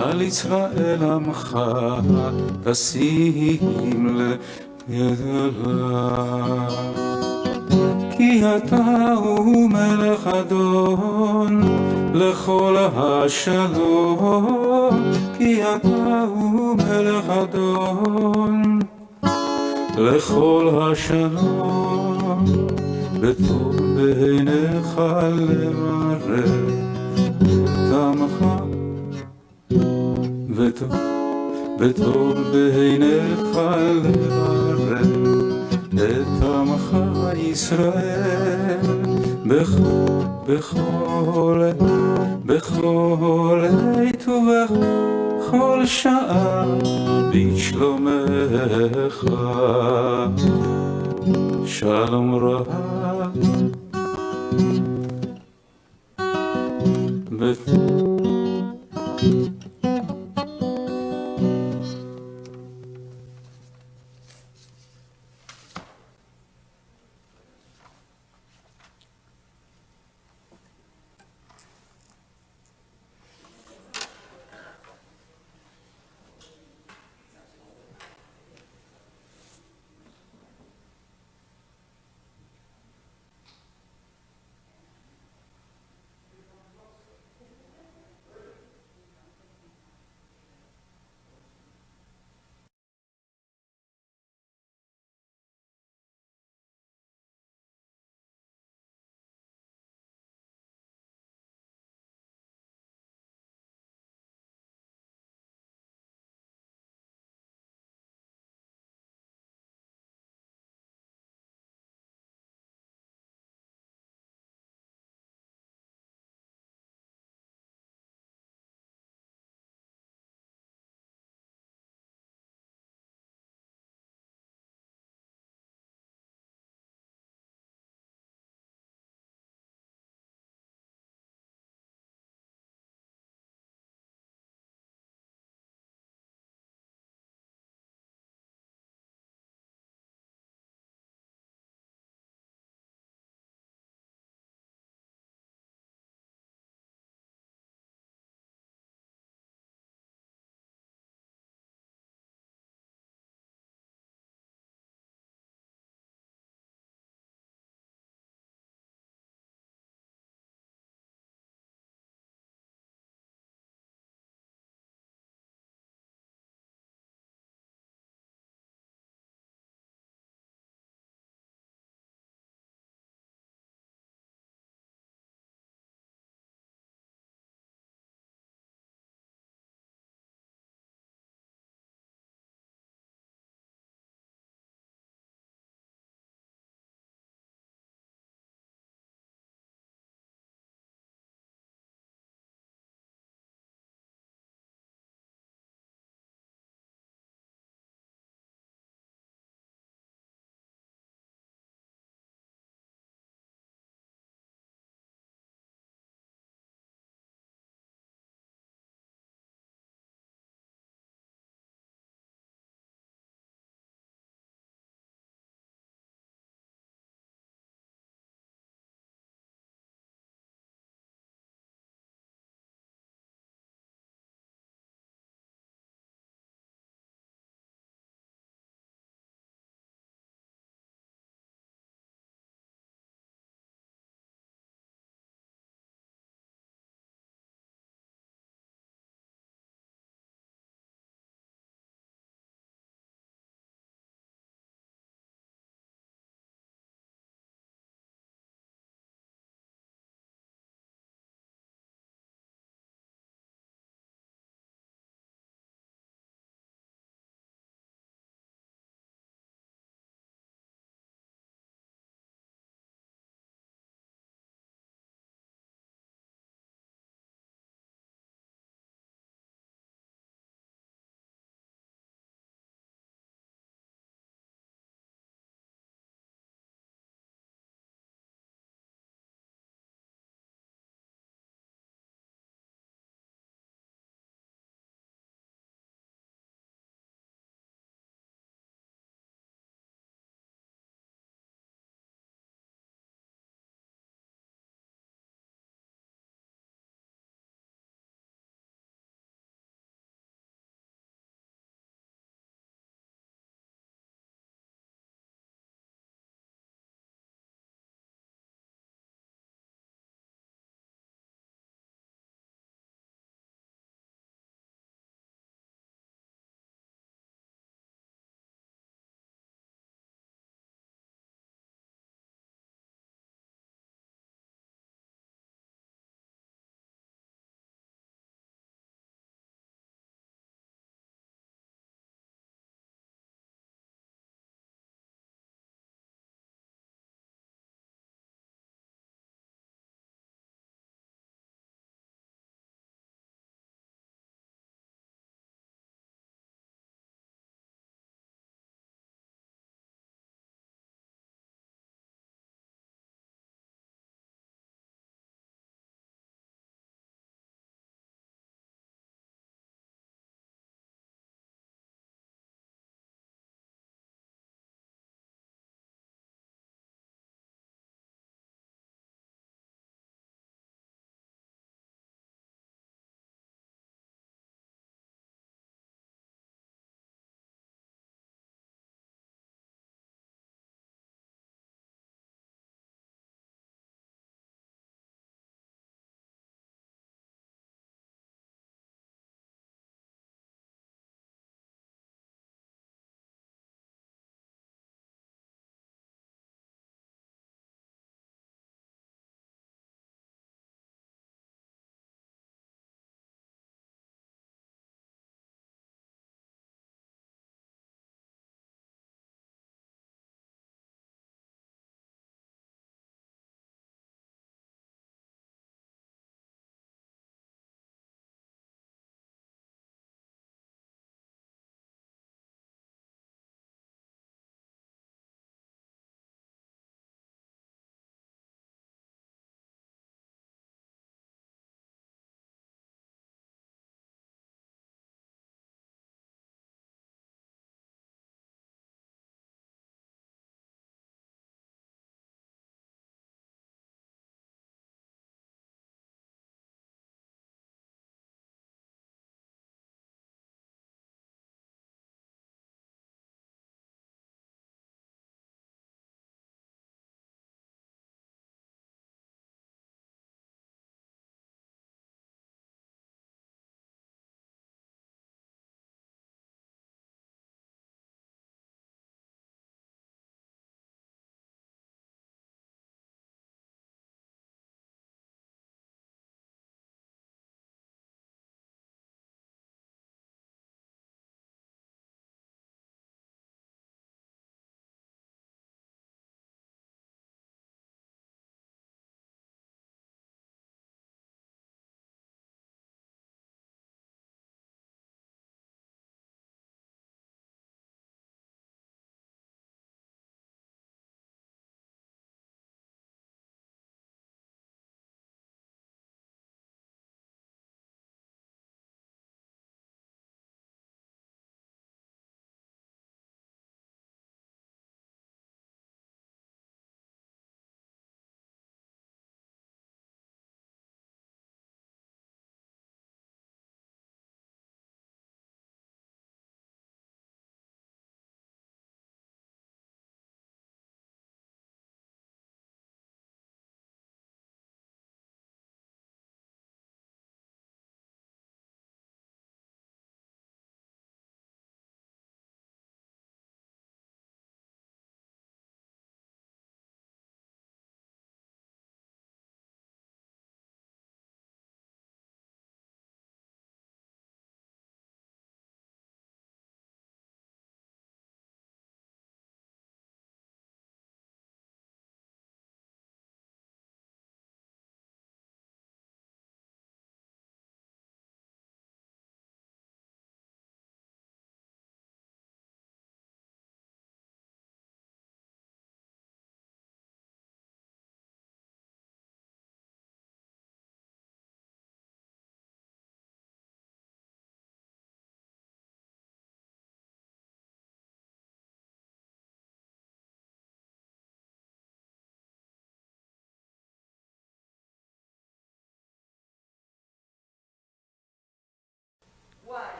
על ישראל עמך תשים לגדולה. כי אתה הוא מלך אדון לכל השלום, כי אתה הוא מלך אדון לכל השלום. בטוב בעיניך למראה את עמך, בטוב בעיניך למראה את עמך ישראל. בכל עת ובכל שעה בשלומך שלום רב.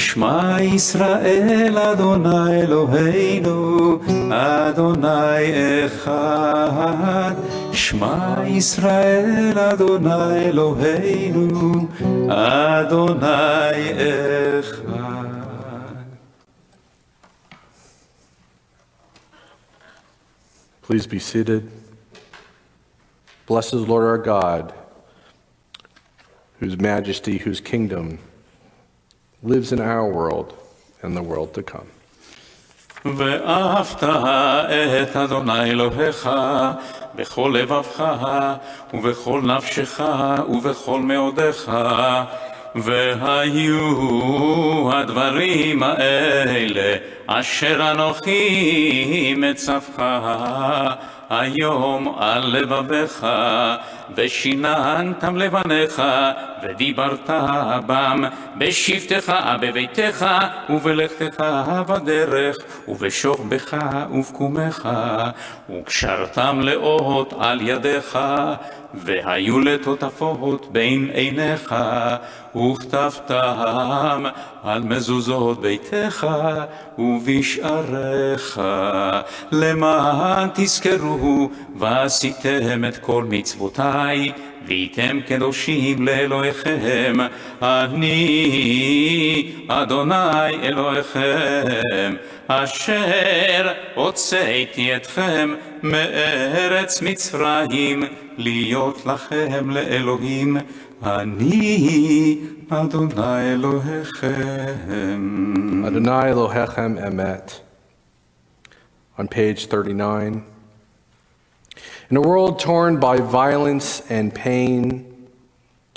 שמע ישראל אדוני אלוהינו אדוני אחד שמע ישראל אדוני אלוהינו אדוני אחד. Please be seated. Blessed is the Lord our God, whose majesty, whose kingdom lives in our world and the world to come. ואהבת את אדוני אלוהיך בכל לבבך ובכל נפשך ובכל מאודך והיו הדברים האלה אשר אנוכי מצווך היום על לבביך ושיננתם לבניך ודיברת בם בשבתך בביתך ובלכתך בדרך ובשוכבך ובקומך וקשרתם לאות על ידיך והיו לטוטפות בין עיניך וכתבתם על מזוזות ביתך ובשעריך למען תזכרו ועשיתם את כל מצוותיי והייתם קדושים לאלוהיכם אני אדוני אלוהיכם אשר הוצאתי אתכם מארץ מצרים להיות לכם לאלוהים אני אדוני אלוהיכם. Adonai Elohechem Emet. On page 39. In a world torn by violence and pain,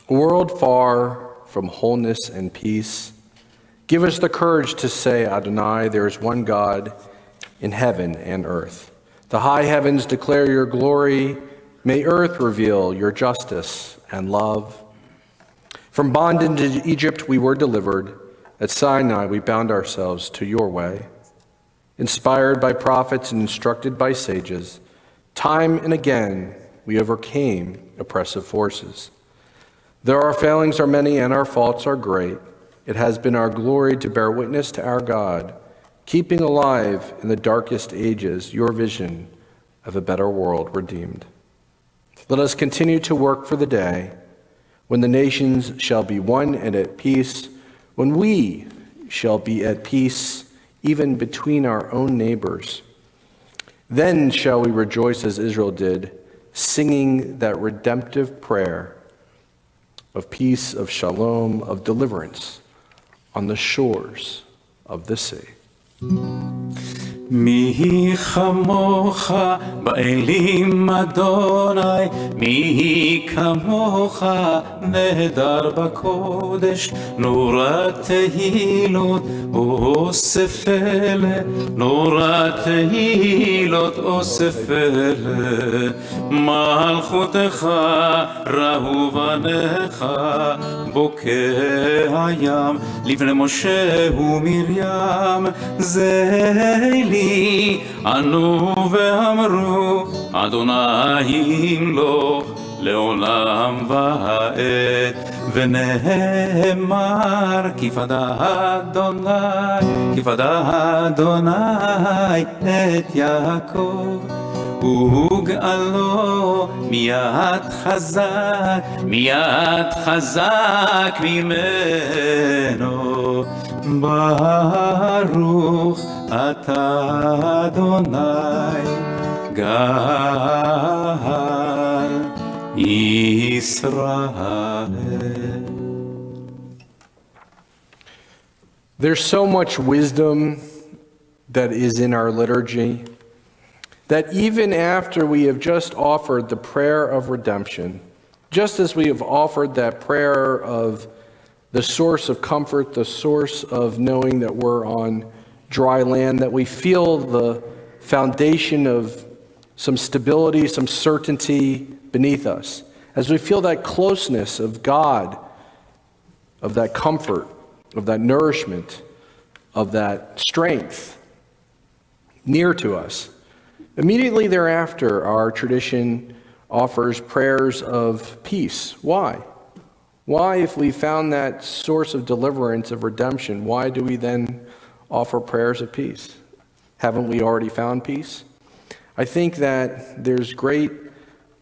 a world far from wholeness and peace, give us the courage to say, Adonai, there is one God in heaven and earth. The high heavens declare your glory. May earth reveal your justice and love. From bondage in Egypt we were delivered. At Sinai we bound ourselves to your way. Inspired by prophets and instructed by sages, time and again we overcame oppressive forces. Though our failings are many and our faults are great, it has been our glory to bear witness to our God, keeping alive in the darkest ages your vision of a better world redeemed. Let us continue to work for the day when the nations shall be one and at peace, when we shall be at peace even between our own neighbors. Then shall we rejoice as Israel did, singing that redemptive prayer of peace, of shalom, of deliverance on the shores of the sea. מי כמוך באלים אדוני, מי כמוך נהדר בקודש, נורת תהילות אוסף אלה, נורת תהילות אוסף אלה, מלכותך ראו בניך, בוקע הים, לבני משה ומרים, זה לי ענו ואמרו אדוני ימלוך לעולם ועד ונאמר כיפדה אדוני את יעקב וגאלו מיד חזק ממנו ברוך אתה אדוני גאל ישראל. There's so much wisdom that is in our liturgy that even after we have just offered the prayer of redemption, just as we have offered that prayer of the source of comfort, the source of knowing that we're on dry land, that we feel the foundation of some stability, some certainty beneath us, as we feel that closeness of God, of that comfort, of that nourishment, of that strength near to us. Immediately thereafter, our tradition offers prayers of peace. Why? Why, if we found that source of deliverance, of redemption, why do we then offer prayers of peace? Haven't we already found peace? I think that there's great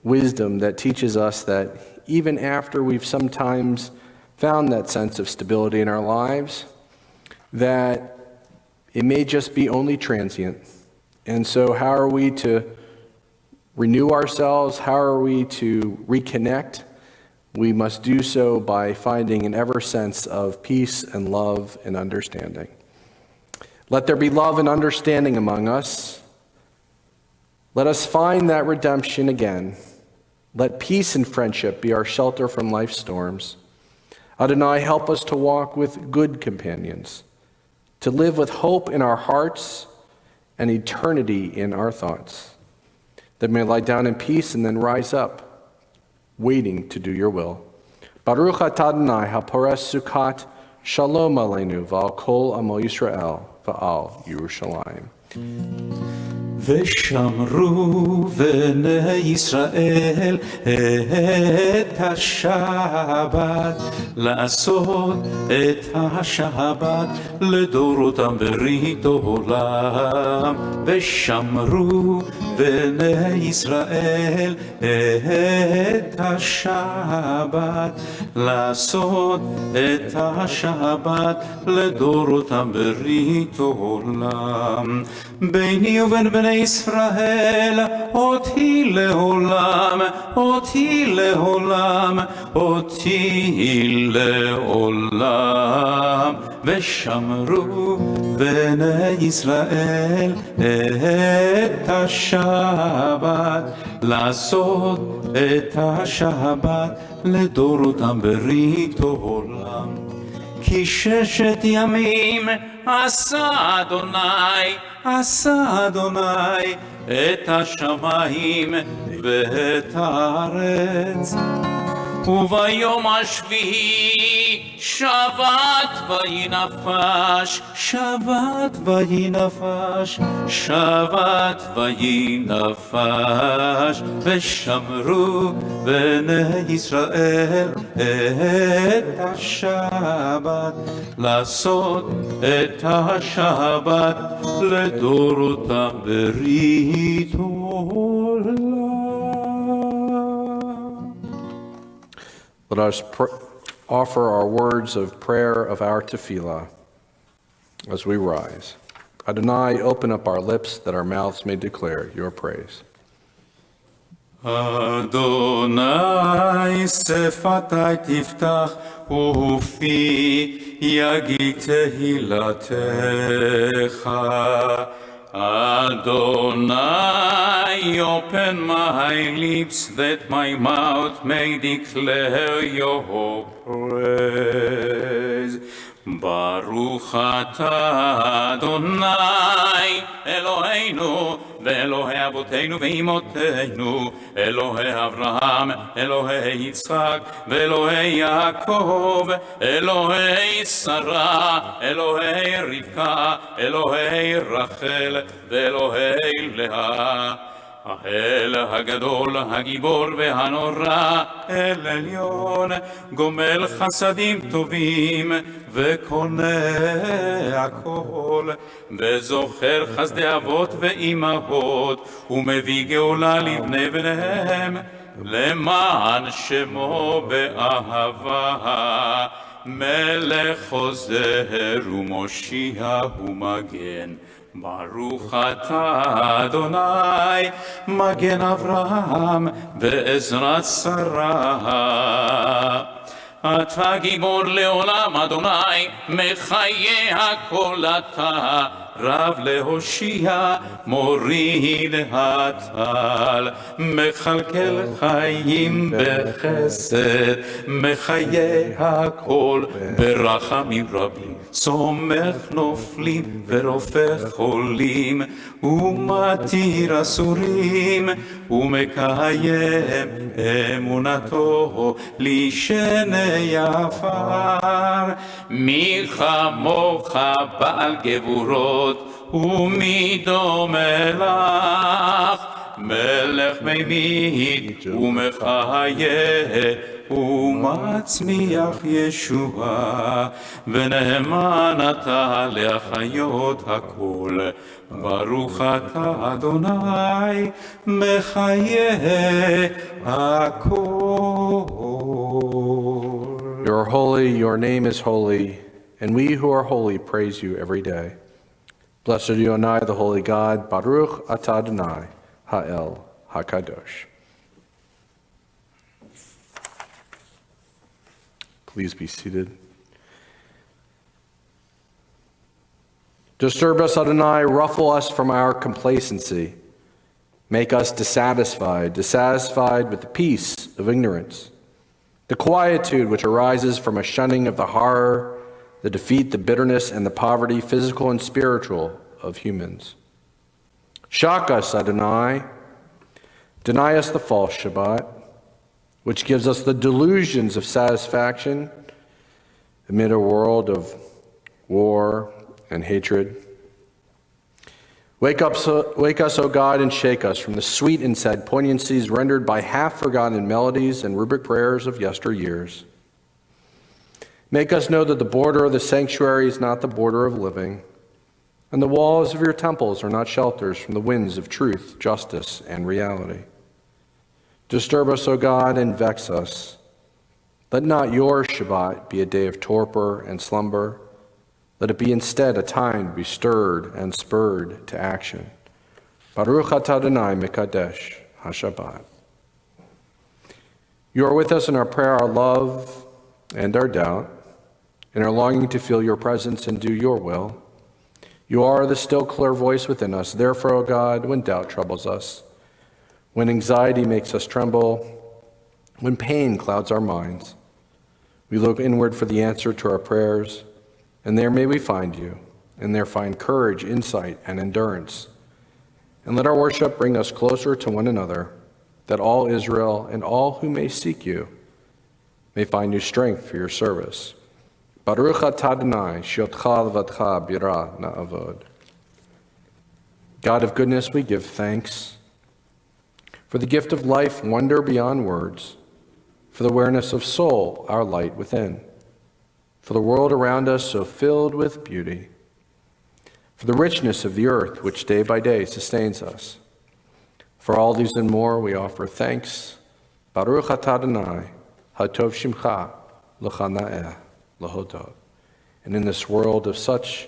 wisdom that teaches us that even after we've sometimes found that sense of stability in our lives, that it may just be only transient. And so how are we to renew ourselves? How are we to reconnect? We must do so by finding an ever sense of peace and love and understanding. Let there be love and understanding among us. Let us find that redemption again. Let peace and friendship be our shelter from life's storms. Adonai, help us to walk with good companions, to live with hope in our hearts and eternity in our thoughts, that we may lie down in peace and then rise up, waiting to do your will. Baruch atah Adonai hapores sukkot shalom aleinu v'al kol amo Yisrael v'al Yerushalayim. ושמרו בני ישראל את השבת, לעשות את השבת לדורותם ברית עולם. ושמרו בני ישראל את השבת, לעשות את השבת לדורותם ברית עולם. ביני ובין בני ישראל אותי לעולם, אותי לעולם, אותי לעולם. ושמרו בני ישראל את השבת, לעשות את השבת לדורותם ברית עולם. כי ששת ימים עשה אדוני את השמיים ואת הארץ, וביום השביעי שבת וינפש, שבת וינפש, שבת וינפש. ושמרו בני ישראל את השבת, לעשות את השבת לדורותם ברית עולם. Let us offer our words of prayer of our tefillah as we rise. Adonai, open up our lips that our mouths may declare your praise. Adonai שפתי תפתח ופי יגיד תהילתך. Adonai, open my lips that my mouth may declare your praise. Baruch atah Adonai Eloheinu ואלוהי אבותינו ואימותינו, אלוהי אברהם, אלוהי יצחק ואלוהי יעקב, אלוהי שרה, אלוהי רבקה, אלוהי רחל ואלוהי לאה. האל הגדול, הגיבור והנורא, אל עליון, גומל חסדים טובים וקונה הכל, וזוכר חסדי אבות ואימהות, ומביא גאולה לבני בניהם, למען שמו באהבה, מלך חוזר ומושיע ומגן. ברוך אתה אדוני, מגן אברהם ועזרת שרה. אתה גיבור לעולם אדוני, מחיה הכל אתה, רב להושיע, מוריד הטל, מכלכל חיים בחסד, מחיה הכל ברחמים רבים, סומך נופלים ורופא חולים, ומתיר אסורים, ומקיים אמונתו לישני עפר. מי כמוך בעל גבורות ומי דומה לך, מלך ממית ומחיה ומצמיח ישועה, ונאמן אתה להחיות הכל. ברוך אתה אדוני מחיי הכל. You are holy, your name is holy, and we who are holy praise you every day. Blessed are you, Adonai, the holy God. Baruch atah Adonai, ha'el hakadosh. Please be seated. Disturb us, Adonai, ruffle us from our complacency. Make us dissatisfied with the peace of ignorance, the quietude which arises from a shunning of the horror, the defeat, the bitterness, and the poverty, physical and spiritual, of humans. Shock us, Adonai. Deny us the false Shabbat, which gives us the delusions of satisfaction amid a world of war and hatred. Wake us, O God, and shake us from the sweet and sad poignancies rendered by half-forgotten melodies and rubric prayers of yesteryears. Make us know that the border of the sanctuary is not the border of living, and the walls of your temples are not shelters from the winds of truth, justice, and reality. Disturb us, O God, and vex us. Let not your Shabbat be a day of torpor and slumber. Let it be instead a time to be stirred and spurred to action. Baruch atah Adonai mekadesh haShabbat. You are with us in our prayer, our love, and our doubt, in our longing to feel your presence and do your will. You are the still clear voice within us. Therefore, O God, when doubt troubles us, when anxiety makes us tremble, when pain clouds our minds, we look inward for the answer to our prayers, and there may we find you, and there find courage, insight, and endurance. And let our worship bring us closer to one another, that all Israel and all who may seek you may find new strength for your service. Baruch atah Adonai, she'otcha levadcha bira na'avod. God of goodness, we give thanks for the gift of life, wonder beyond words, for the awareness of soul, our light within, for the world around us so filled with beauty, for the richness of the earth which day by day sustains us. For all these and more we offer thanks. Baruch atah Adonai, hatov shimcha l'chana'eh l'hodot. And in this world of such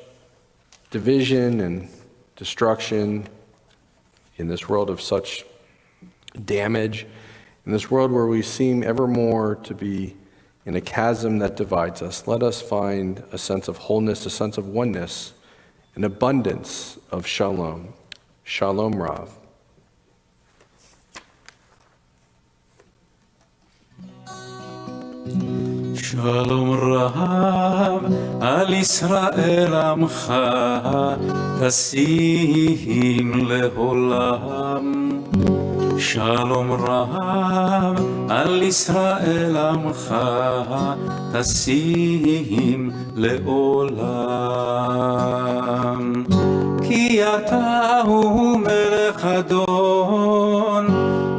division and destruction, in this world of such damage, in this world where we seem ever more to be in a chasm that divides us, let us find a sense of wholeness, a sense of oneness, an abundance of shalom. Shalom Rav. Shalom Rav al Yisrael amcha tasim leolam. Shalom Rav al Yisrael amcha tasim leolam. Ki ata hu melech adon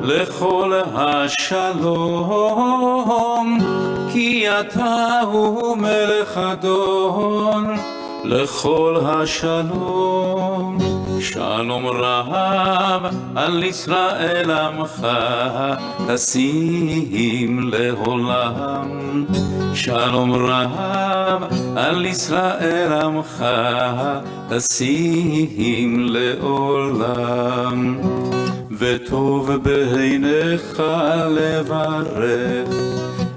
lechol hashalom. Ki ata hu melech adon lechol hashalom. Shalom Rav al Yisrael amcha tasim leolam. Shalom Rav al Yisrael amcha tasim leolam. V'tov b'einecha levarech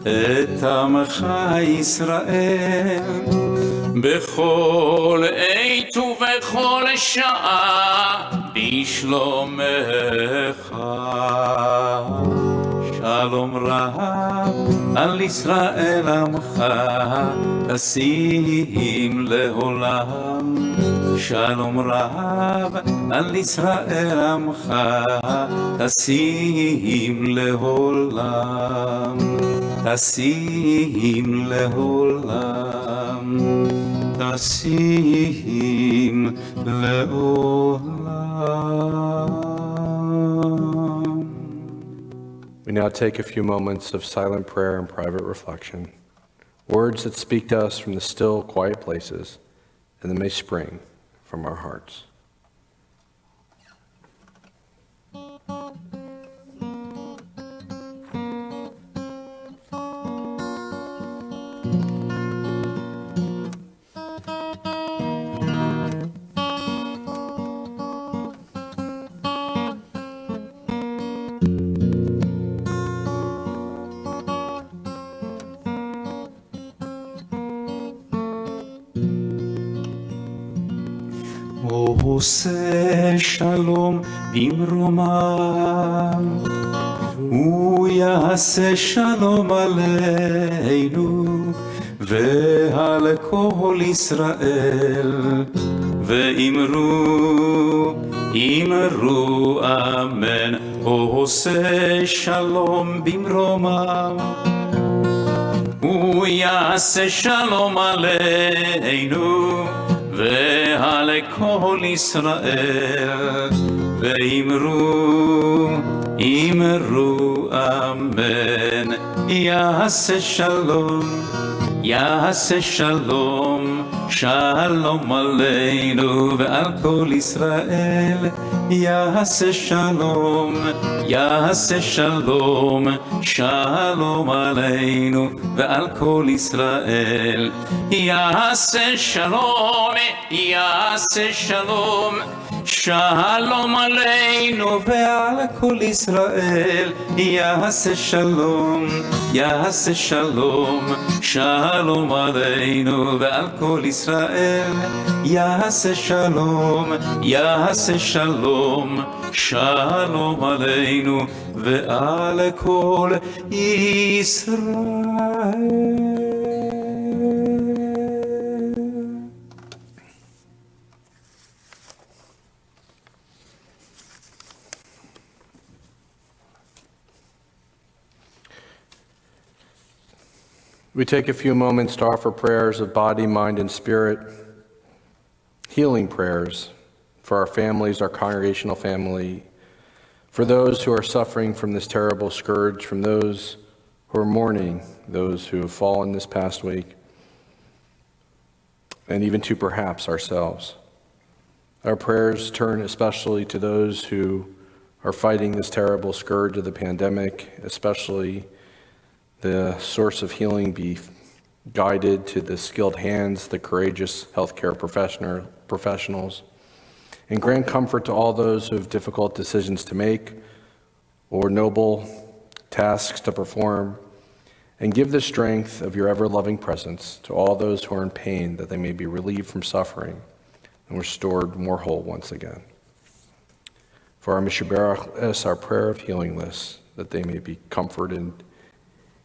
את עמך ישראל בכל עת ובכל שעה בשלומך. שלום רב על ישראל עמך תשים לעולם. שלום רב על ישראל עמך תשים לעולם. תשים לעולם, תשים לעולם. We now take a few moments of silent prayer and private reflection, words that speak to us from the still, quiet places, and that may spring from our hearts. עושה שלום במרומם, הוא יעשה שלום עלינו ועל כל ישראל, ואמרו אמן. עושה שלום במרומם, הוא יעשה שלום עלינו ועל כל ישראל, ואמרו אמן. יעשה שלום, שלום עלינו ועל כל ישראל. יעשה שלום, שלום עלינו ועל כל ישראל. יעשה שלום, שלום עלינו ועל כל ישראל. יעשה שלום, שלום עלינו ועל כל ישראל. יעשה שלום, שלום עלינו ועל כל ישראל. We take a few moments to offer prayers of body, mind, and spirit, healing prayers for our families, our congregational family, for those who are suffering from this terrible scourge, from those who are mourning, those who have fallen this past week, and even to perhaps ourselves. Our prayers turn especially to those who are fighting this terrible scourge of the pandemic, especially the source of healing be guided to the skilled hands, the courageous healthcare professionals, and grant comfort to all those who have difficult decisions to make or noble tasks to perform, and give the strength of your ever-loving presence to all those who are in pain, that they may be relieved from suffering and restored more whole once again. For our Mishaberach, our prayer of healing list, that they may be comforted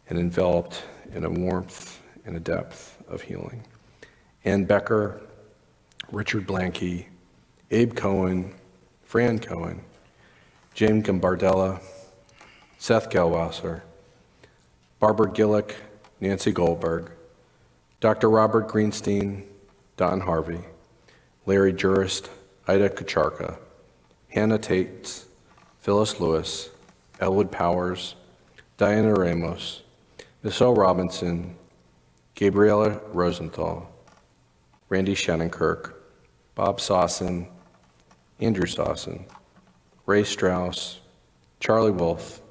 and enveloped in a warmth and a depth of healing. Ann Becker, Richard Blanke, Abe Cohen, Fran Cohen, James Gambardella, Seth Gelwasser, Barbara Gillick, Nancy Goldberg, Dr. Robert Greenstein, Don Harvey, Larry Jurist, Ida Kucharka, Hannah Tates, Phyllis Lewis, Elwood Powers, Diana Ramos, Michelle Robinson, Gabriela Rosenthal, Randy Shannenkirk, Bob Sossin, Andrew Sossin, Ray Strauss, Charlie Wolf,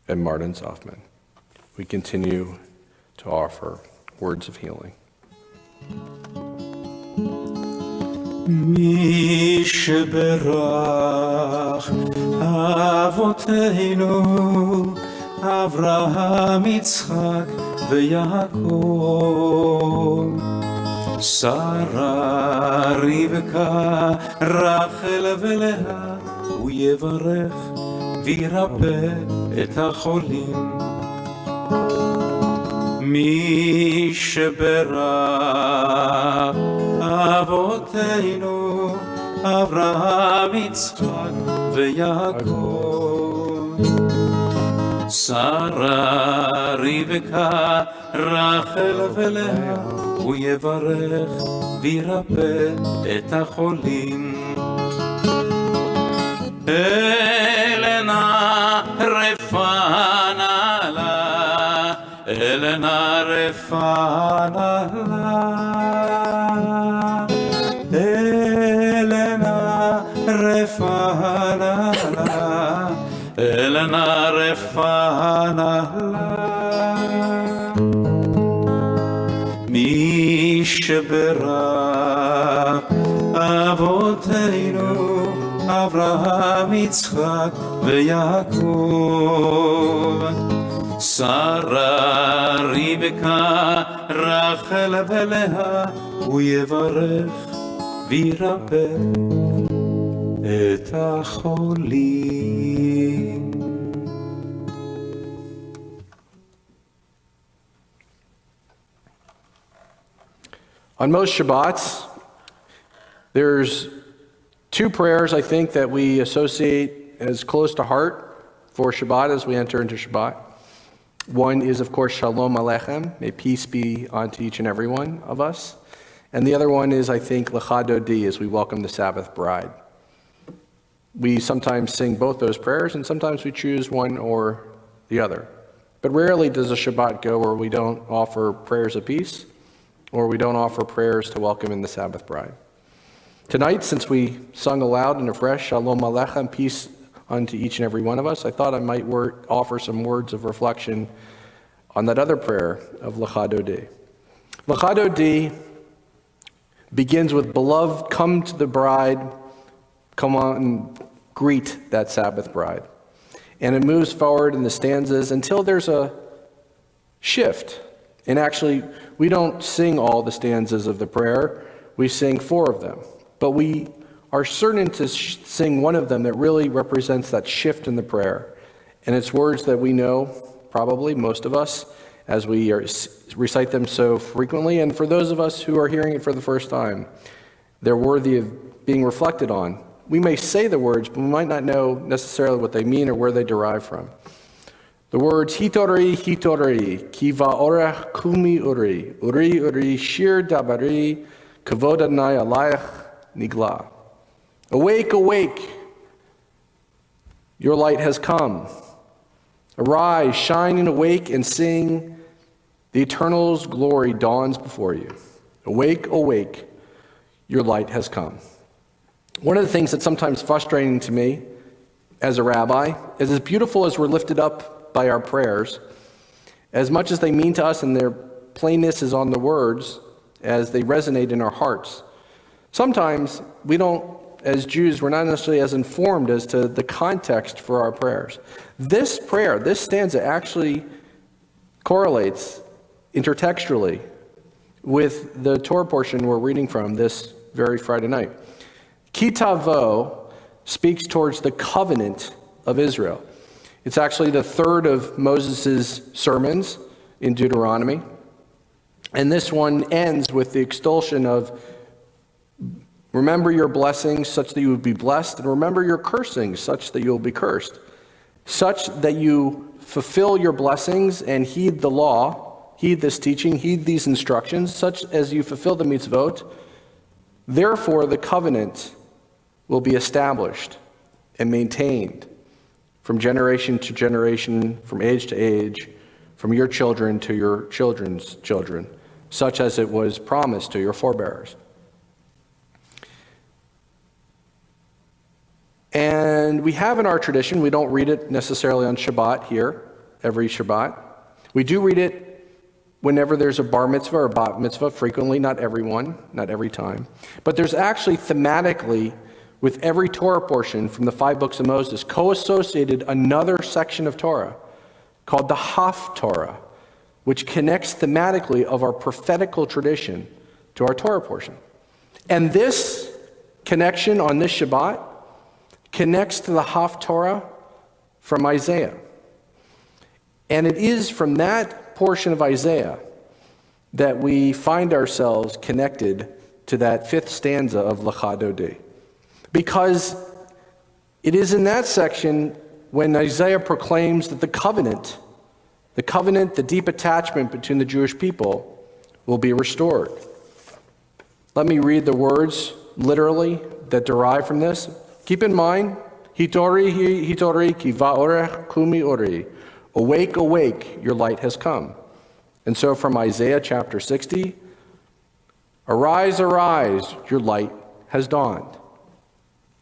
and Martin Zoffman. We continue to offer words of healing. מי שברך אבותינו אברהם, יצחק ויעקב, שרה, רבקה, רחל ולאה, הוא יברך וירפא את החולים. מי שברך אבותינו אברהם, יצחק ויעקב, שרה, רבקה, רחל ולאה, הוא יברך וירפא את החולים. אלנה רפאה מי שברך אבותינו אברהם יצחק ויעקב שרה רבקה רחל ולאה הוא יברך וירפא את החולים. On most Shabbats, there's two prayers I think that we associate as close to heart for Shabbat as we enter into Shabbat. One is, of course, Shalom Aleichem, may peace be unto each and every one of us. And the other one is, I think, Lecha Dodi, as we welcome the Sabbath bride. We sometimes sing both those prayers, and sometimes we choose one or the other. But rarely does a Shabbat go where we don't offer prayers of peace, or we don't offer prayers to welcome in the Sabbath bride. Tonight, since we sung aloud and afresh, Shalom Aleichem, peace unto each and every one of us, I thought I might offer some words of reflection on that other prayer of Lecha Dodi. Lecha Dodi begins with, beloved, come to the bride, come on and greet that Sabbath bride. And it moves forward in the stanzas until there's a shift. And actually, we don't sing all the stanzas of the prayer, we sing 4 of them. But we are certain to sing one of them that really represents that shift in the prayer. And it's words that we know, probably most of us, as we recite them so frequently. And for those of us who are hearing it for the first time, they're worthy of being reflected on. We may say the words, but we might not know necessarily what they mean or where they derive from. The words, Hitori, Hitori, Kiva Orech Kumi Uri, Uri Uri, Shir Dabari, Kavod Adonai Alayach Nigla. Awake, awake, your light has come. Arise, shine and awake and sing, the Eternal's glory dawns before you. Awake, awake, your light has come. One of the things that's sometimes frustrating to me as a rabbi is, as beautiful as we're lifted up by our prayers, as much as they mean to us and their plainness is on the words as they resonate in our hearts, sometimes we don't, as Jews, we're not necessarily as informed as to the context for our prayers. This prayer, this stanza actually correlates intertextually with the Torah portion we're reading from this very Friday night. Kitavo speaks towards the covenant of Israel. It's actually the third of Moses' sermons in Deuteronomy. And this one ends with the extolsion of, remember your blessings such that you will be blessed, and remember your cursings such that you will be cursed. Such that you fulfill your blessings and heed the law, heed this teaching, heed these instructions, such as you fulfill the mitzvot. Therefore, the covenant will be established and maintained from generation to generation, from age to age, from your children to your children's children, such as it was promised to your forebears. And we have in our tradition, we don't read it necessarily on Shabbat here, every Shabbat. We do read it whenever there's a bar mitzvah or bat mitzvah, frequently, not everyone, not every time. But there's actually thematically, with every Torah portion from the 5 books of Moses, co-associated another section of Torah called the Haftorah, which connects thematically of our prophetical tradition to our Torah portion. And this connection on this Shabbat connects to the Haftorah from Isaiah. And it is from that portion of Isaiah that we find ourselves connected to that 5th stanza of Lecha Dodi. Because it is in that section when Isaiah proclaims that the covenant, the deep attachment between the Jewish people will be restored. Let me read the words literally that derive from this. Keep in mind, Hitori, Hitori, ki va'orech kumi ori. Awake, awake, your light has come. And so from Isaiah chapter 60, arise, arise, your light has dawned.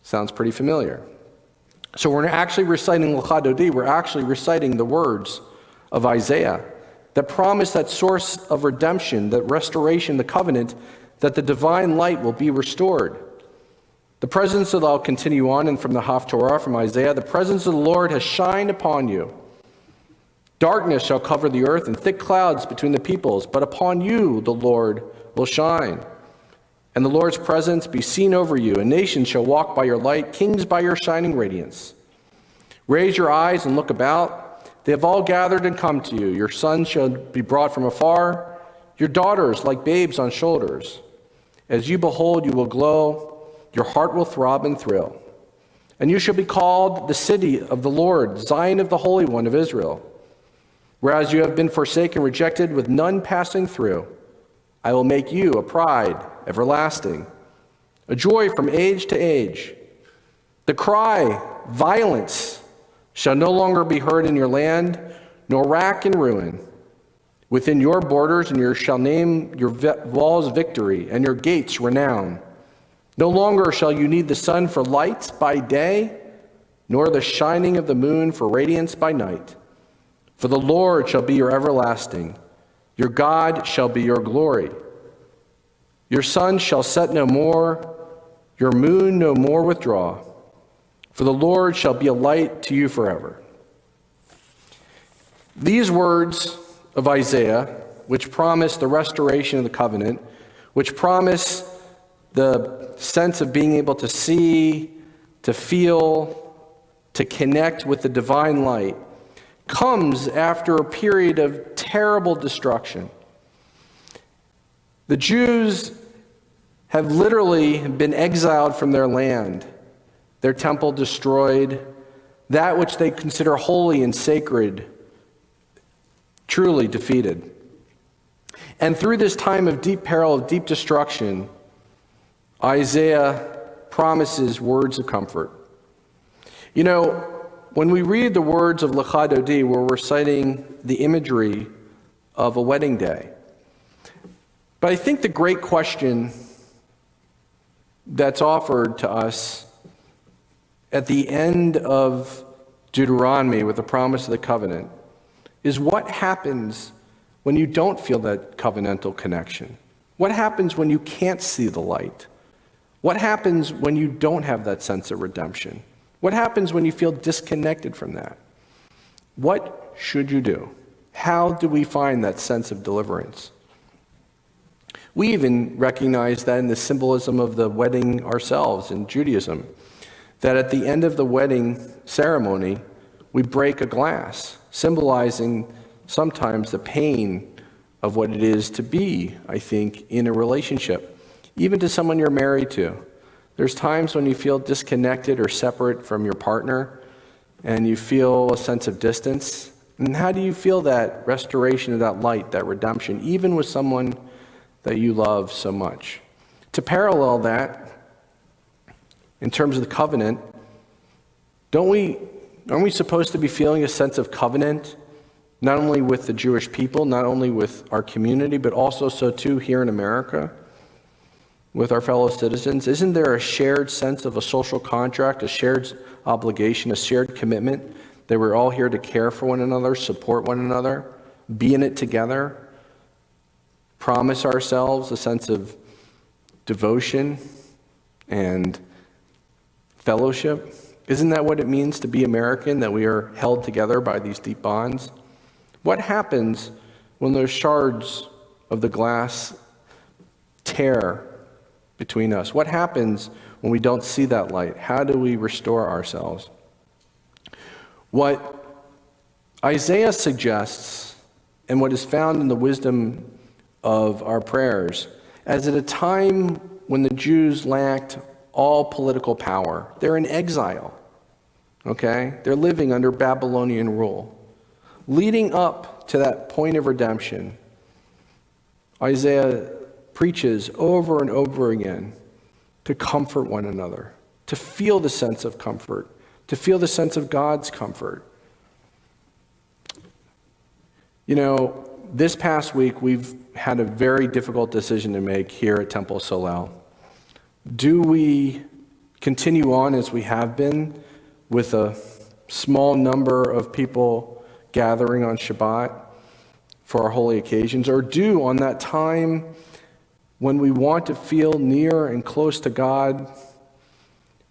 Sounds pretty familiar. So we're actually reciting Lecha Dodi, we're actually reciting the words of Isaiah that promise that source of redemption, that restoration, the covenant, that the divine light will be restored. The presence of, I'll continue on, and from the Haftorah, from Isaiah, the presence of the Lord has shined upon you. Darkness shall cover the earth and thick clouds between the peoples, but upon you the Lord will shine. And the Lord's presence be seen over you, and nations shall walk by your light, kings by your shining radiance. Raise your eyes and look about. They have all gathered and come to you. Your sons shall be brought from afar, your daughters like babes on shoulders. As you behold, you will glow, your heart will throb and thrill. And you shall be called the city of the Lord, Zion of the Holy One of Israel. Whereas you have been forsaken, rejected, with none passing through, I will make you a pride everlasting, a joy from age to age. The cry, violence, shall no longer be heard in your land, nor rack and ruin. Within your borders, and you shall name your walls victory, and your gates renown. No longer shall you need the sun for light by day, nor the shining of the moon for radiance by night. For the Lord shall be your everlasting, your God shall be your glory. Your sun shall set no more, your moon no more withdraw. For the Lord shall be a light to you forever. These words of Isaiah, which promise the restoration of the covenant, which promise the sense of being able to see, to feel, to connect with the divine light, comes after a period of terrible destruction. The Jews have literally been exiled from their land, their temple destroyed, that which they consider holy and sacred truly defeated. And through this time of deep peril, of deep destruction, Isaiah promises words of comfort. You know, when we read the words of Lecha Dodi, we're reciting the imagery of a wedding day. But I think the great question that's offered to us at the end of Deuteronomy with the promise of the covenant is what happens when you don't feel that covenantal connection? What happens when you can't see the light? What happens when you don't have that sense of redemption? What happens when you feel disconnected from that? What should you do? How do we find that sense of deliverance? We even recognize that in the symbolism of the wedding ourselves in Judaism, that at the end of the wedding ceremony, we break a glass, symbolizing sometimes the pain of what it is to be, I think, in a relationship, even to someone you're married to. There's times when you feel disconnected or separate from your partner, and you feel a sense of distance. And how do you feel that restoration of that light, that redemption, even with someone that you love so much? To parallel that, in terms of the covenant, aren't we supposed to be feeling a sense of covenant, not only with the Jewish people, not only with our community, but also so too here in America, with our fellow citizens? Isn't there a shared sense of a social contract, a shared obligation, a shared commitment that we're all here to care for one another, support one another, be in it together, promise ourselves a sense of devotion and fellowship? Isn't that what it means to be American, that we are held together by these deep bonds? What happens when those shards of the glass tear between us? What happens when we don't see that light? How do we restore ourselves? What Isaiah suggests, and what is found in the wisdom of our prayers, as at a time when the Jews lacked all political power, they're in exile, okay? They're living under Babylonian rule. Leading up to that point of redemption, Isaiah preaches over and over again to comfort one another, to feel the sense of comfort, to feel the sense of God's comfort. You know, this past week, we've had a very difficult decision to make here at Temple Solel. Do we continue on as we have been with a small number of people gathering on Shabbat for our holy occasions, or do on that time when we want to feel near and close to God,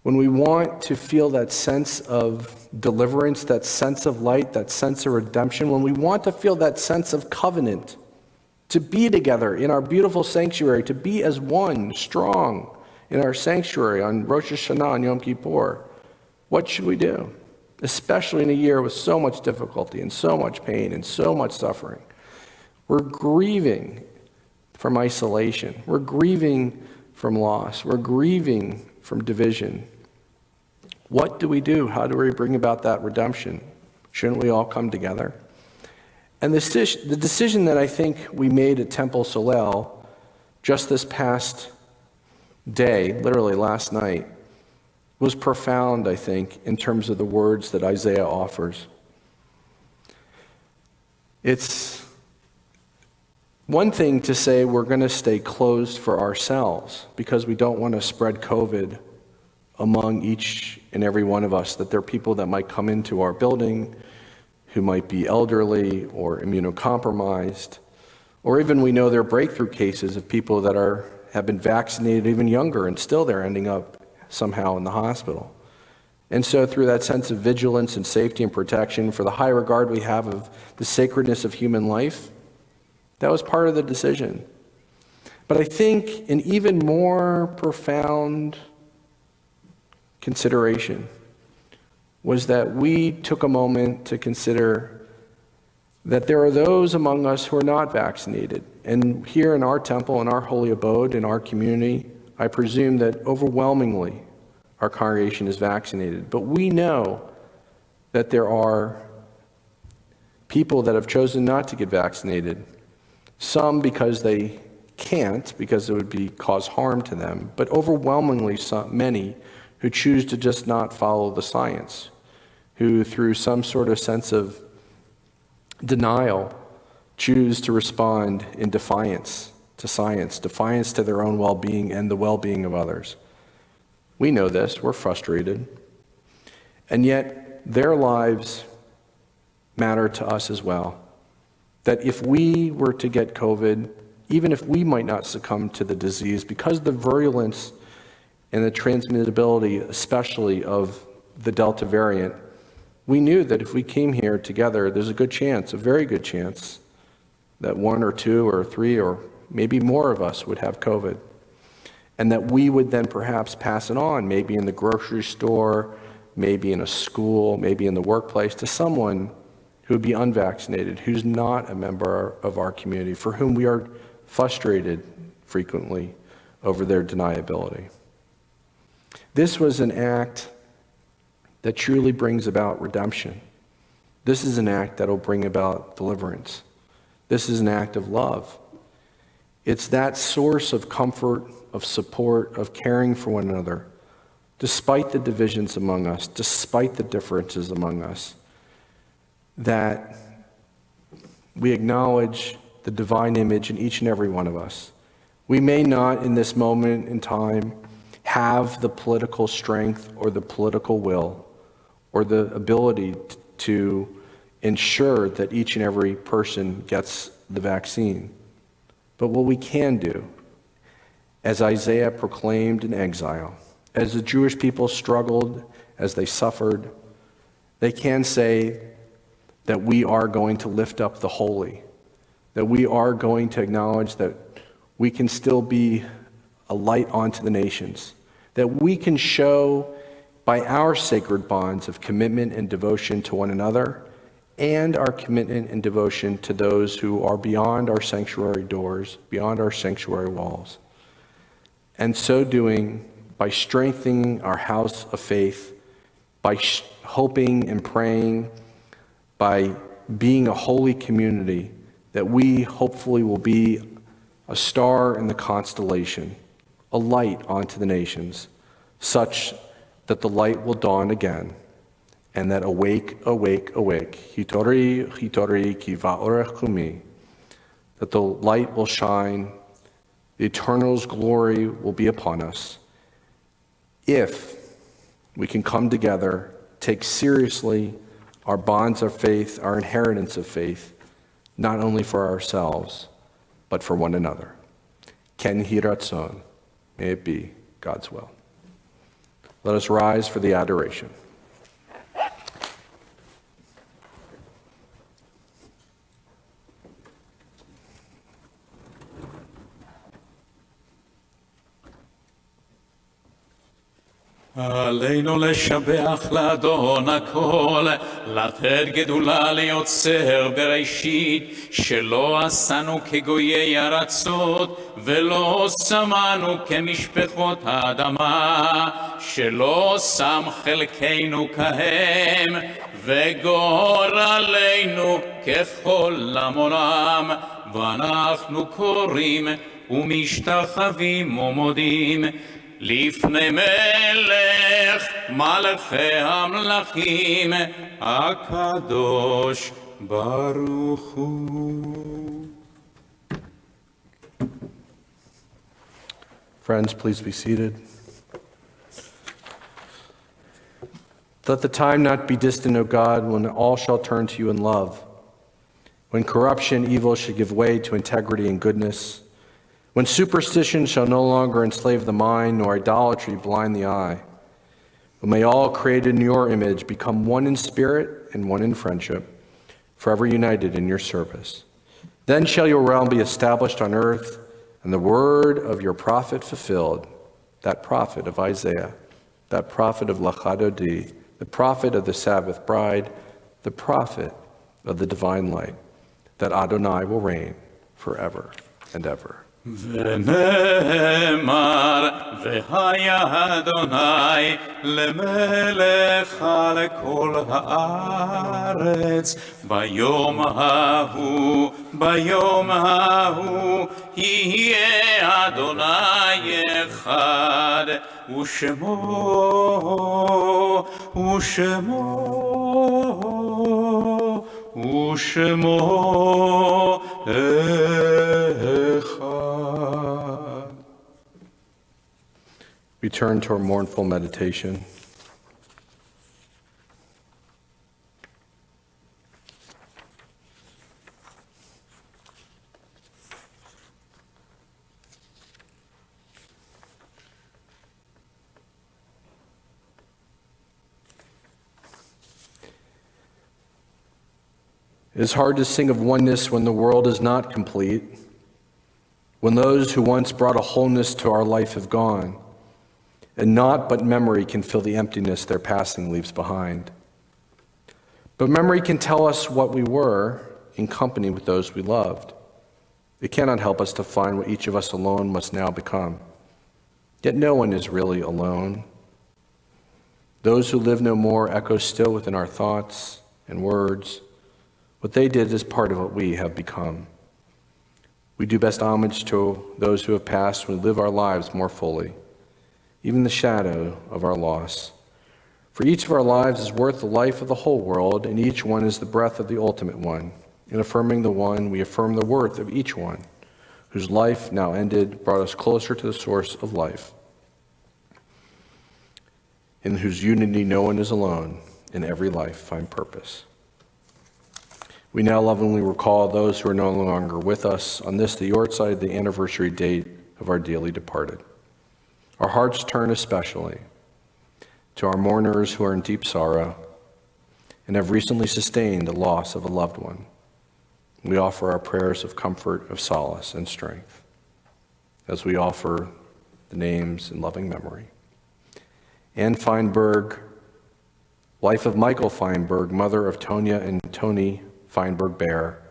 when we want to feel that sense of deliverance, that sense of light, that sense of redemption, when we want to feel that sense of covenant, to be together in our beautiful sanctuary, to be as one, strong in our sanctuary on Rosh Hashanah and Yom Kippur, what should we do? Especially in a year with so much difficulty and so much pain and so much suffering. We're grieving from isolation. We're grieving from loss. We're grieving from division. What do we do? How do we bring about that redemption? Shouldn't we all come together? And the decision that I think we made at Temple Solel just this past day, literally last night, was profound, I think, in terms of the words that Isaiah offers. It's one thing to say we're going to stay closed for ourselves because we don't want to spread COVID among each and every one of us, that there are people that might come into our building who might be elderly or immunocompromised, or even we know there are breakthrough cases of people that have been vaccinated even younger and still they're ending up somehow in the hospital. And so through that sense of vigilance and safety and protection, for the high regard we have of the sacredness of human life, that was part of the decision. But I think an even more profound consideration was that we took a moment to consider that there are those among us who are not vaccinated. And here in our temple, in our holy abode, in our community, I presume that overwhelmingly our congregation is vaccinated. But we know that there are people that have chosen not to get vaccinated. Some because they can't, because it would cause harm to them, but overwhelmingly many who choose to just not follow the science, who through some sort of sense of denial choose to respond in defiance to science, defiance to their own well-being and the well-being of others. We know this, we're frustrated, and yet their lives matter to us as well. That if we were to get COVID, even if we might not succumb to the disease, because of the virulence and the transmissibility, especially of the Delta variant, we knew that if we came here together, there's a good chance, a very good chance, that one or two or three or maybe more of us would have COVID. And that we would then perhaps pass it on, maybe in the grocery store, maybe in a school, maybe in the workplace, to someone who would be unvaccinated, who's not a member of our community, for whom we are frustrated frequently over their deniability. This was an act that truly brings about redemption. This is an act that will bring about deliverance. This is an act of love. It's that source of comfort, of support, of caring for one another, despite the divisions among us, despite the differences among us, that we acknowledge the divine image in each and every one of us. We may not, in this moment in time, have the political strength or the political will or the ability to ensure that each and every person gets the vaccine. But what we can do, as Isaiah proclaimed in exile, as the Jewish people struggled, as they suffered, they can say that we are going to lift up the holy, that we are going to acknowledge that we can still be a light onto the nations, that we can show by our sacred bonds of commitment and devotion to one another and our commitment and devotion to those who are beyond our sanctuary doors, beyond our sanctuary walls. And so doing, by strengthening our house of faith, by hoping and praying, by being a holy community, that we hopefully will be a star in the constellation, a light onto the nations, such that the light will dawn again, and that awake, awake, awake, hitori, hitori, ki va'orech kumi, that the light will shine, the Eternal's glory will be upon us, if we can come together, take seriously our bonds of faith, our inheritance of faith, not only for ourselves, but for one another. Ken hi ratzon, may it be God's will. Let us rise for the adoration. עלינו לשבח לאדון הכל, לתת גדולה ליוצר בראשית, שלא עשנו כגויי ארצות, ולא שמנו כמשפחות האדמה, שלא שם חלקנו כהם, וגורלנו ככל עמונם, ואנחנו קוראים ומשתחווים ומודים, לפני מלך מלכי המלכים הקדוש ברוך הוא. Friends, please be seated. Let the time not be distant, O God, when all shall turn to you in love, when corruption, evil should give way to integrity and goodness, when superstition shall no longer enslave the mind, nor idolatry blind the eye. When may all created in your image become one in spirit and one in friendship, forever united in your service. Then shall your realm be established on earth, and the word of your prophet fulfilled, that prophet of Isaiah, that prophet of Lachadodi, the prophet of the Sabbath bride, the prophet of the divine light, that Adonai will reign forever and ever. ונאמר, והיה אדוני למלך על כל הארץ, ביום ההוא יהיה אדוני אחד, ושמו אחד. We turn to our mournful meditation. It is hard to sing of oneness when the world is not complete, when those who once brought a wholeness to our life have gone, and naught but memory can fill the emptiness their passing leaves behind. But memory can tell us what we were in company with those we loved. It cannot help us to find what each of us alone must now become. Yet no one is really alone. Those who live no more echo still within our thoughts and words. What they did is part of what we have become. We do best homage to those who have passed when we live our lives more fully, even the shadow of our loss. For each of our lives is worth the life of the whole world, and each one is the breath of the ultimate one. In affirming the one, we affirm the worth of each one, whose life now ended brought us closer to the source of life, in whose unity no one is alone, in every life find purpose. We now lovingly recall those who are no longer with us on this, the Yortzeit, the anniversary date of our dearly departed. Our hearts turn especially to our mourners who are in deep sorrow and have recently sustained the loss of a loved one. We offer our prayers of comfort, of solace, and strength as we offer the names in loving memory. Anne Feinberg, wife of Michael Feinberg, mother of Tonya and Tony Feinberg-Bear,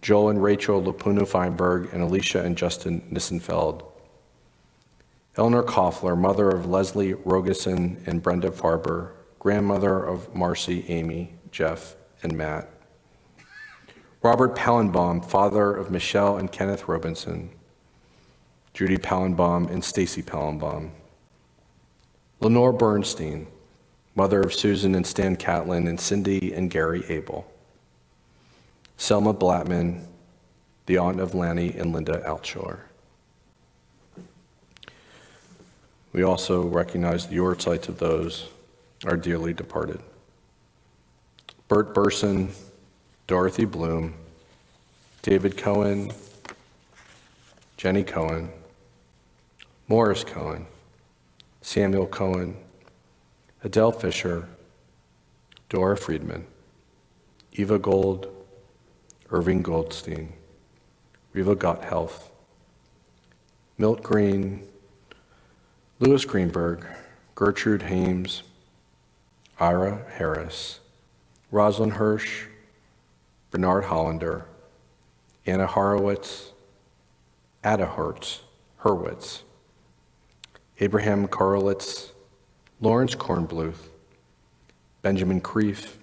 Joel and Rachel Lupunu Feinberg, and Alicia and Justin Nissenfeld. Eleanor Koffler, mother of Leslie Rogeson and Brenda Farber, grandmother of Marcy, Amy, Jeff, and Matt. Robert Pallenbaum, father of Michelle and Kenneth Robinson, Judy Pallenbaum and Stacy Pallenbaum. Lenore Bernstein, mother of Susan and Stan Catlin and Cindy and Gary Abel. Selma Blattman, the aunt of Lanny and Linda Altshore. We also recognize the yortzites of those our dearly departed. Bert Burson, Dorothy Bloom, David Cohen, Jenny Cohen, Morris Cohen, Samuel Cohen, Adele Fisher, Dora Friedman, Eva Gold, Irving Goldstein, Riva Gotthelf, Milt Green, Louis Greenberg, Gertrude Hames, Ira Harris, Rosalind Hirsch, Bernard Hollander, Anna Horowitz, Ada Hurwitz, Abraham Karlitz, Lawrence Kornbluth, Benjamin Kreef,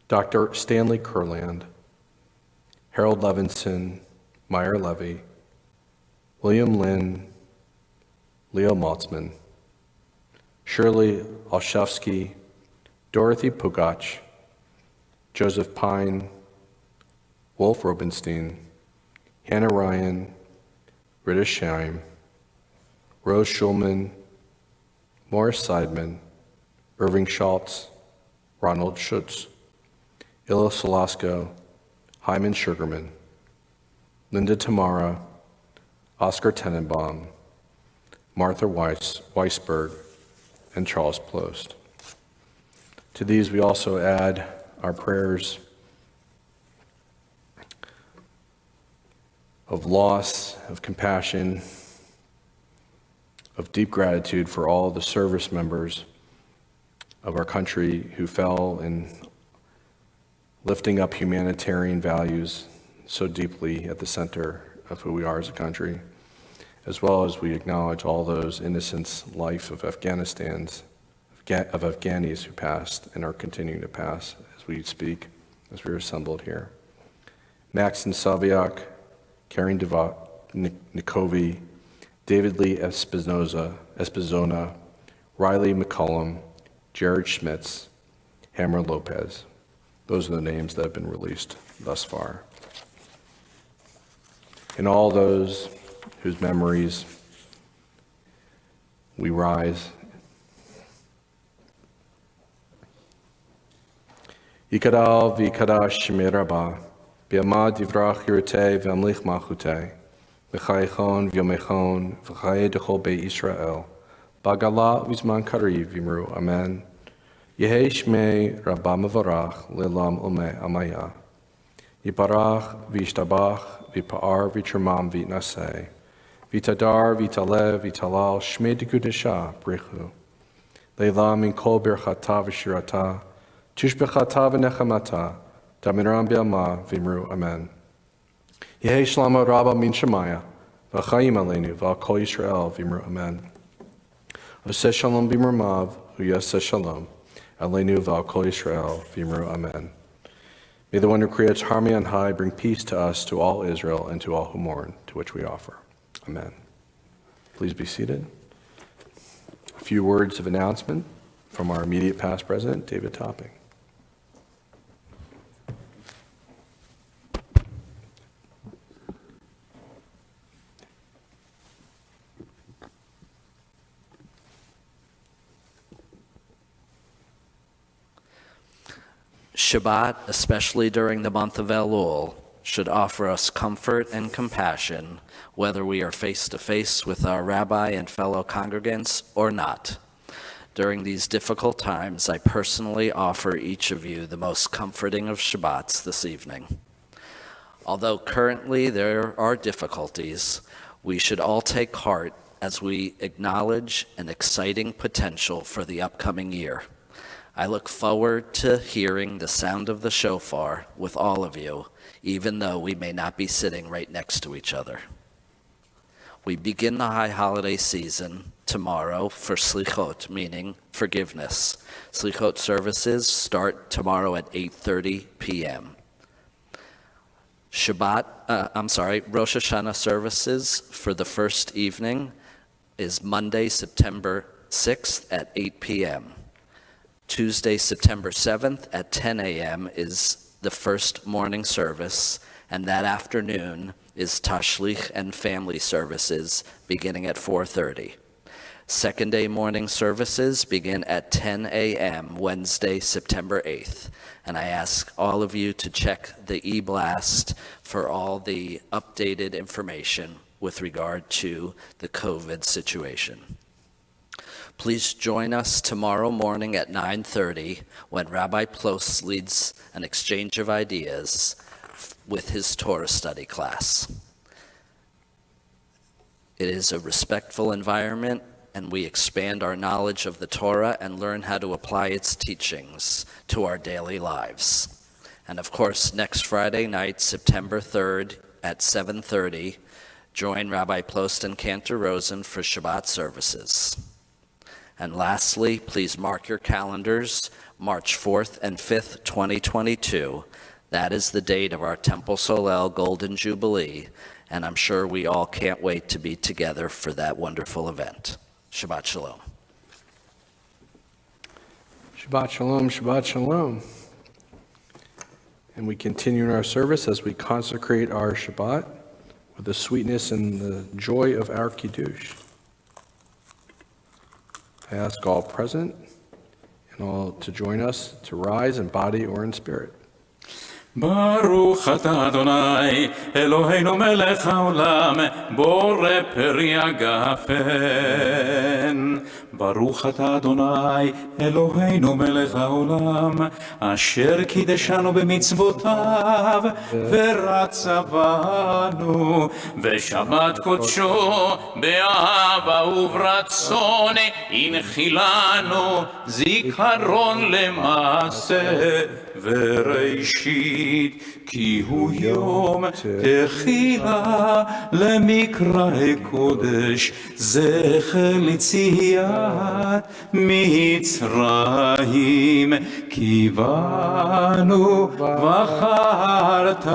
Dr. Stanley Kurland, Harold Levinson, Meyer Levy, William Lynn, Leo Maltzman, Shirley Olszewski, Dorothy Pugach, Joseph Pine, Wolf Rubenstein, Hannah Ryan, Rita Scheim, Rose Schulman, Morris Seidman, Irving Schultz, Ronald Schutz, Illa Salasco, Hyman Sugarman, Linda Tamara, Oscar Tenenbaum, Martha Weisberg, and Charles Plost. To these we also add our prayers of loss, of compassion, of deep gratitude for all the service members of our country who fell in lifting up humanitarian values so deeply at the center of who we are as a country, as well as we acknowledge all those innocents' life of Afghanis who passed and are continuing to pass as we speak, as we are assembled here. Maxon Saviak, Karen Nikovi, David Lee Espizona, Riley McCullum, Jared Schmitz, Hammer Lopez. Those are the names that have been released thus far. And all those whose memories we rise. Yikadal v'yikadash shemei Rabba, b'yamad yivrach yirtei v'amlich malchutei, v'chayechon v'yomechon v'chayei dechol bei Yisrael, b'gala v'zman kariv v'imru amen. Yehei shmei Rabba mevarach le'lam umei amaya. Yiparach v'yishtabach v'pa'ar v'tramam v'yitnasei. V'tadar v'taleh v'talal shmei dekudesha brichu. Le'lam min kol birchata v'shirata. Tushbechata v'nechamata. Damiram b'yama v'imru amen. Yehei shlama Rabba min shemaya. V'chayim aleinu v'al kol Yisrael v'imru amen. Oseh shalom b'imrumav v'yaseh shalom. Aleinu v'al kol Yisrael v'imru amen. May the one who creates harmony on high bring peace to us, to all Israel, and to all who mourn, to which we offer. Amen. Please be seated. A few words of announcement from our immediate past president, David Topping. Shabbat, especially during the month of Elul, should offer us comfort and compassion, whether we are face to face with our rabbi and fellow congregants or not. During these difficult times, I personally offer each of you the most comforting of Shabbats this evening. Although currently there are difficulties, we should all take heart as we acknowledge an exciting potential for the upcoming year. I look forward to hearing the sound of the shofar with all of you, even though we may not be sitting right next to each other. We begin the high holiday season tomorrow for Slichot, meaning forgiveness. Slichot services start tomorrow at 8:30 p.m. Rosh Hashanah services for the first evening is Monday, September 6th at 8 p.m. Tuesday, September 7th at 10 a.m. is the first morning service, And that afternoon is Tashlich and family services beginning at 4:30. Second day morning services begin at 10 a.m. Wednesday, September 8th. And I ask all of you to check the e-blast for all the updated information with regard to the COVID situation. Please join us tomorrow morning at 9:30 when Rabbi Plost leads an exchange of ideas with his Torah study class. It is a respectful environment, and we expand our knowledge of the Torah and learn how to apply its teachings to our daily lives. And of course, next Friday night, September 3rd at 7:30, join Rabbi Plost and Cantor Rosen for Shabbat Services. And lastly, please mark your calendars, March 4th and 5th, 2022. That is the date of our Temple Solel Golden Jubilee, and I'm sure we all can't wait to be together for that wonderful event. Shabbat Shalom. Shabbat Shalom, Shabbat Shalom. And we continue in our service as we consecrate our Shabbat with the sweetness and the joy of our Kiddush. I ask all present and all to join us to rise in body or in spirit. ברוך אתה אדוני, אלוהינו מלך העולם, בורא פרי הגפן. ברוך אתה אדוני, אלוהינו מלך העולם, אשר קידשנו במצוותיו, ורצה בנו, ושבת קודשו, באהבה וברצון, הנחילנו, זיכרון למעשה, וראשית, כי הוא יום תחילה למקראי קודש, זכר ליציאת מצרים. כי בנו בחרת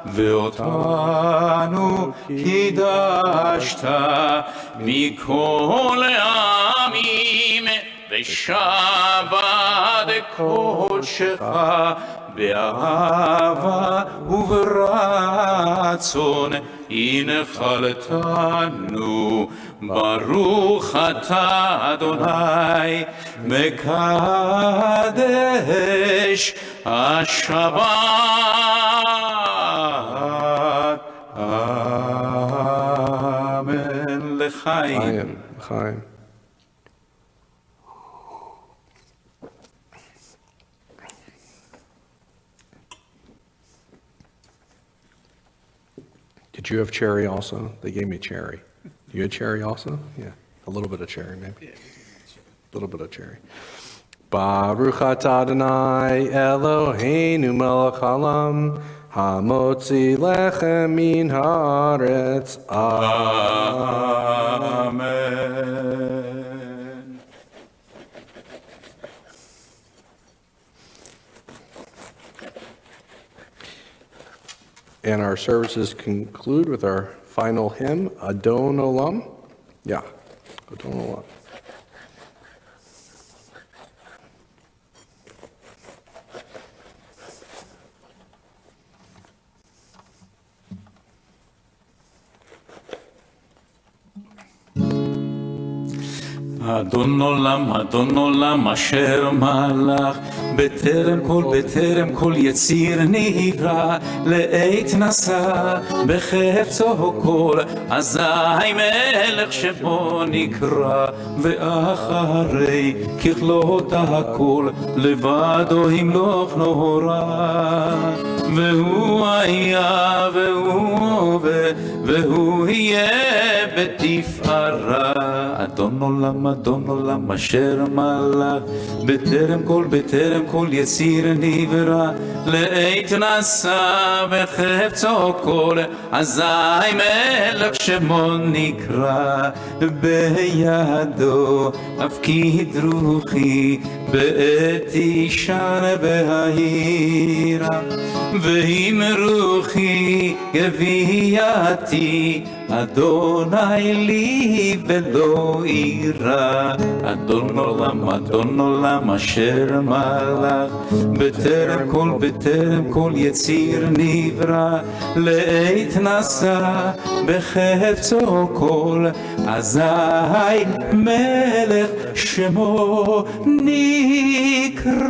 ואותנו קידשת מכל העמים, ושבת קודשך באהבה וברצון הנחלתנו. ברוך אתה אדוני מקדש השבת. אמן. לחיים. Chaim. Did you have cherry also? They gave me cherry. You had cherry also? Yeah. A little bit of cherry, maybe. A little bit of cherry. Baruch atah Adonai Eloheinu melech haolam, hamotzi lechem min haaretz. Amen. And our services conclude with our final hymn, Adon Olam. Yeah, Adon Olam. אדון עולם אשר מלך בטרם כל יציר נברא, לעת נשא בחפצו כל, אזי מלך שבו נקרא, ואחרי ככלות הכל לבדו ימלוך נורא. והוא היה והוא הווה והוא יהיה בתפארה. אדון עולם אשר מלך בטרם כל יציר נברא, לעת נשא בחפצו כל, אזי מלך שמו נקרא. בידו אפקיד רוחי בעת אישן בהירה, ואם רוחי גווייתי אדוני לי ולא אירא, אדון עולם אשר מלך, בטרם כל יציר נברא, לעת נשא בחפצו כל, אזי מלך שמו נקרא.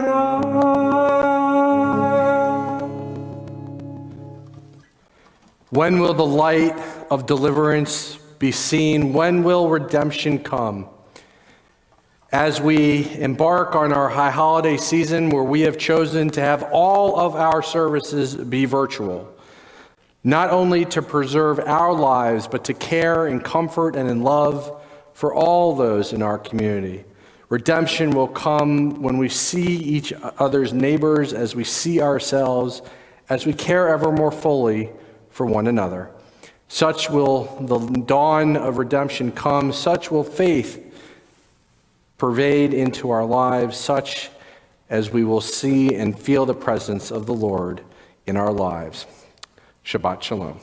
When will the light of deliverance be seen? When will redemption come? As we embark on our high holiday season, where we have chosen to have all of our services be virtual, not only to preserve our lives, but to care and comfort and in love for all those in our community. Redemption will come when we see each other's neighbors as we see ourselves, as we care ever more fully for one another. Such will the dawn of redemption come, such will faith pervade into our lives, such as we will see and feel the presence of the Lord in our lives. Shabbat Shalom.